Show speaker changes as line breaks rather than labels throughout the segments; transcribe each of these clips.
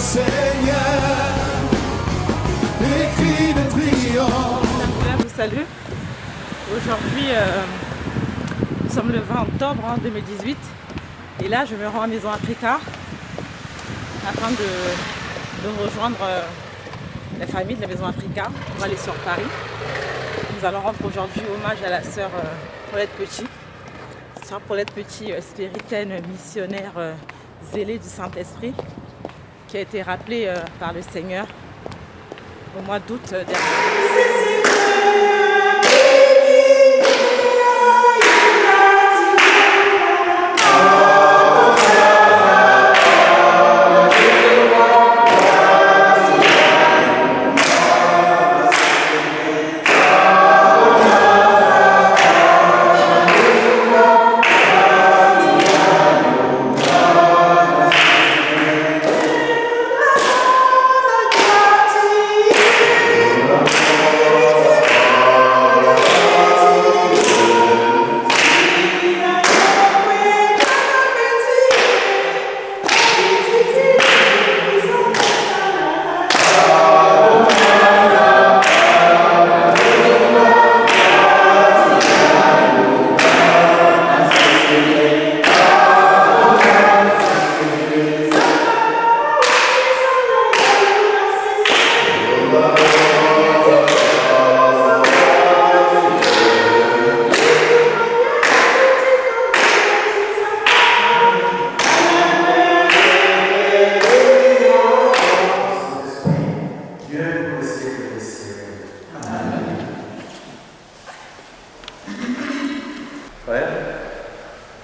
Seigneur, écrit de triomphe.
Je vous salue. Aujourd'hui, nous sommes le 20 octobre 2018 et là je me rends à Maison Africa afin de rejoindre la famille de la Maison Africa pour aller sur Paris. Nous allons rendre aujourd'hui hommage à la sœur Paulette Petit. Sœur Paulette Petit, spiritaine, missionnaire, zélée du Saint-Esprit, qui a été rappelée par le Seigneur au mois d'août dernier.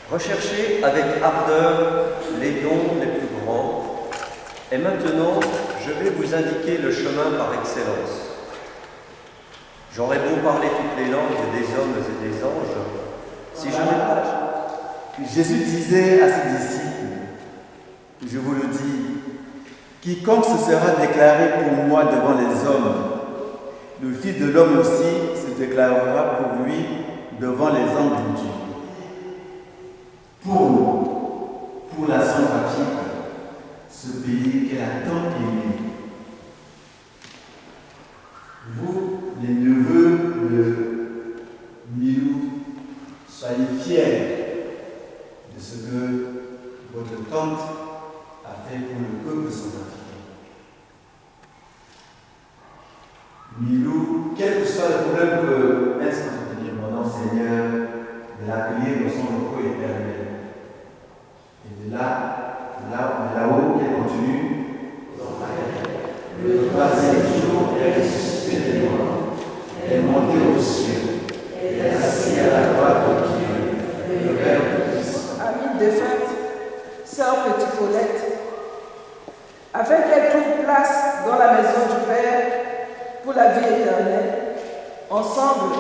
Recherchez avec ardeur les dons les plus grands, et maintenant je vais vous indiquer le chemin par excellence. J'aurais beau parler toutes les langues des hommes et des anges, si je n'ai pas...
Jésus disait à ses disciples, je vous le dis, quiconque se sera déclaré pour moi devant les hommes, le Fils de l'homme aussi se déclarera pour lui devant les anges de Dieu. Pour nous, pour la Centrafrique, ce pays qu'elle a tant aimé. Vous, les neveux de Milou, soyez fiers de ce que votre tante a fait pour le peuple centrafricain. Milou, quel que soit le problème qu'elle s'est demandant, Seigneur, de l'accueillir dans son repos éternel. Et de là-haut, elle continue. Le troisième jour, elle est ressuscitée des morts. Elle est montée au ciel. Elle est assise à la droite de Dieu, le Père de Christ.
Amie défunte, sœur Petite Paulette, afin qu'elle trouve place dans la maison du Père pour la vie éternelle, ensemble,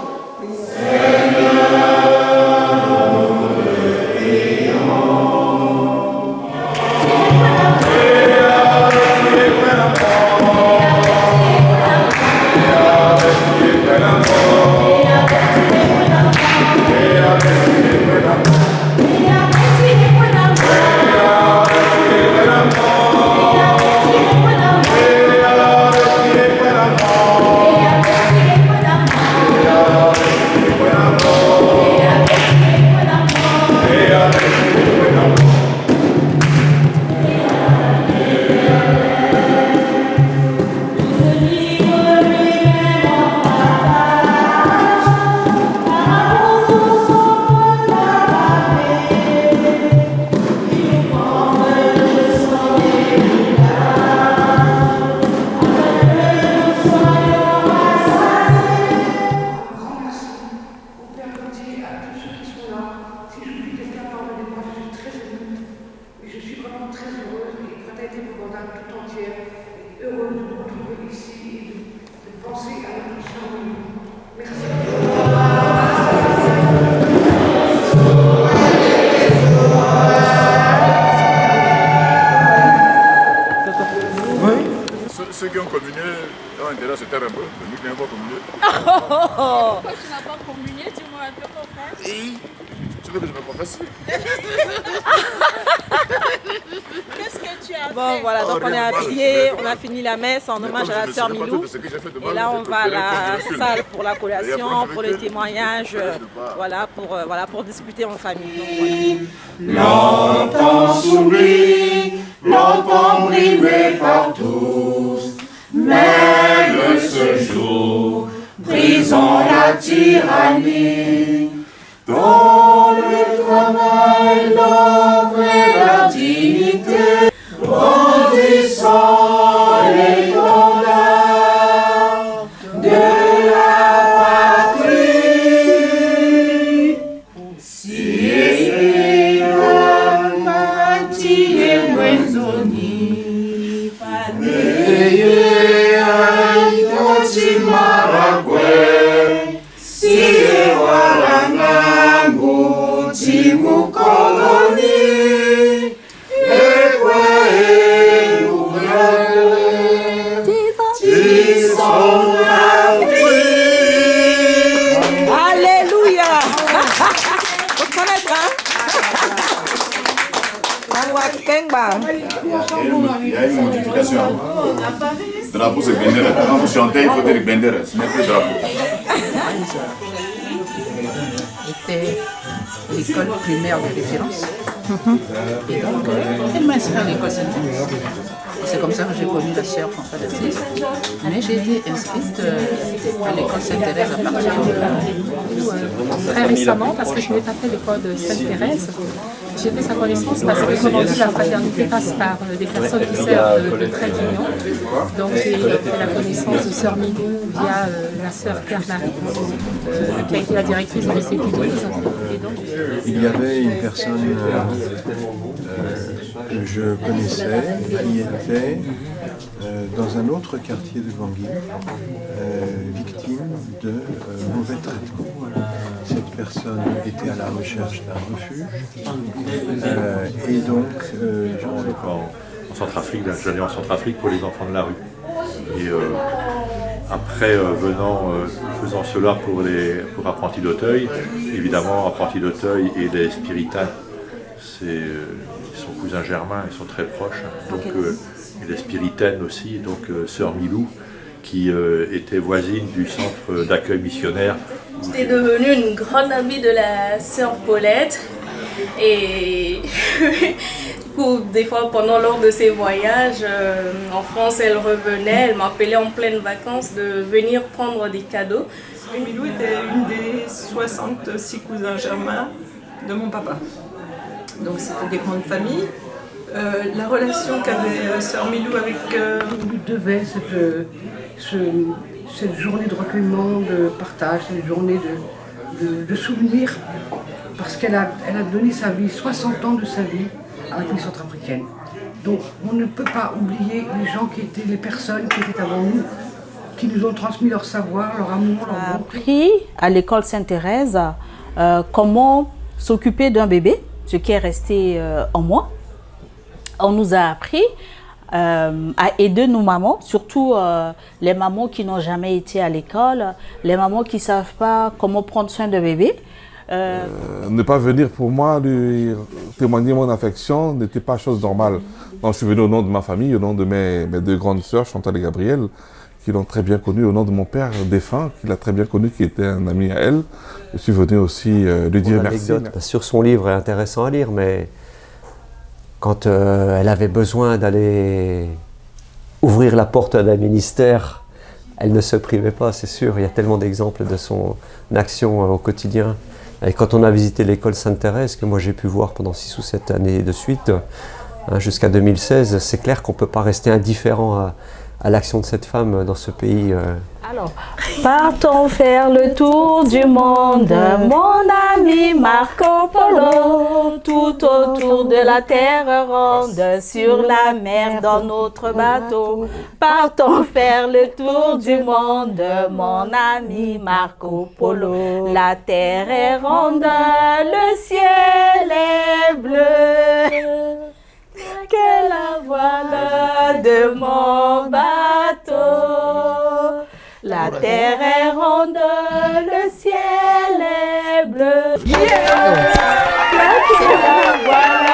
Ceux qui ont communié ont intérêt à se taire un peu, mais nous qui n'avons pas communié.
Pourquoi tu n'as pas communié? Dis-moi un peu, mon frère.
Et tu veux que je me confesse?
Qu'est-ce que tu as
Bon, voilà, donc on est habillés, on a fini la messe en hommage à la sœur Milou. Et là, on va à la salle pour la collation, pour les témoignages, voilà, pour discuter en famille.
Longtemps soumis, longtemps brimé par tous, même ce jour, brisons la tyrannie. Dans le travail, l'ordre et la dignité, brandissant les standards de la patrie. Si parti et prisonnier, Paneye, Maragwe, si Warangambo, Timu Koloni,
Alléluia. Vous connaissez, hein?
Il y a une modification. Drapeau, c'est Bendera. Quand vous chantez, il faut dire Bendera. Ce n'est plus drapeau.
Était l'école primaire de référence. Et donc, elle m'a inscrit à l'école Sainte-Thérèse. C'est comme ça que j'ai connu la sœur Françoise d'Assise. Mais j'ai été inscrite à l'école Sainte-Thérèse à partir de
très récemment, parce que je n'ai pas fait l'école de Sainte-Thérèse. J'ai fait sa connaissance parce que, comme on dit, la fraternité passe par des personnes qui servent de trait d'union. Donc j'ai fait la connaissance de sœur Milou via la sœur Claire-Marie, qui a été la directrice du lycée Pie XII.
Il y avait une personne que je connaissais qui était dans un autre quartier de Bangui, victime de mauvais traitements. Cette personne était à la recherche d'un refuge et donc
en Centrafrique, j'allais en Centrafrique pour les enfants de la rue. Et après faisant cela pour Apprentis d'Auteuil, évidemment Apprentis d'Auteuil et les Spiritanes, ils sont cousins germains, ils sont très proches. Donc, et les Spiritaines aussi, donc sœur Milou, qui était voisine du centre d'accueil missionnaire.
J'étais devenue une grande amie de la sœur Paulette et du coup, des fois lors de ses voyages en France, elle revenait, elle m'appelait en pleine vacances de venir prendre des cadeaux.
Milou était une des 66 cousins germains de mon papa. Donc c'était des grandes familles. La relation qu'avait sœur Milou avec...
Il devait cette journée de recueillement, de partage, cette journée de souvenirs, parce qu'elle a donné sa vie, 60 ans de sa vie, à la République centrafricaine. Donc on ne peut pas oublier les gens qui étaient, les personnes qui étaient avant nous, qui nous ont transmis leur savoir, leur amour, leur
bonté. On a appris à l'école Sainte-Thérèse comment s'occuper d'un bébé, ce qui est resté en moi. On nous a appris à aider nos mamans, surtout les mamans qui n'ont jamais été à l'école, les mamans qui ne savent pas comment prendre soin de bébé.
Ne pas venir pour moi lui témoigner mon affection n'était pas chose normale. Donc, je suis venu au nom de ma famille, au nom de mes deux grandes sœurs, Chantal et Gabrielle, qui l'ont très bien connu, au nom de mon père défunt, qui l'a très bien connu, qui était un ami à elle. Je suis venu aussi lui dire merci.
Sur son livre est intéressant à lire, mais quand elle avait besoin d'aller ouvrir la porte d'un ministère, elle ne se privait pas, c'est sûr. Il y a tellement d'exemples de son action au quotidien. Et quand on a visité l'école Sainte-Thérèse, que moi j'ai pu voir pendant 6 ou 7 années de suite, jusqu'à 2016, c'est clair qu'on ne peut pas rester indifférent à l'action de cette femme dans ce pays.
Alors, partons faire le tour du monde, mon ami Marco Polo, tout autour de la terre ronde, sur la mer dans notre bateau. Partons faire le tour du monde, mon ami Marco Polo. La terre est ronde, le ciel est bleu, que la voile de mon bateau. La terre est ronde, le ciel est bleu. Yeah! Que la voile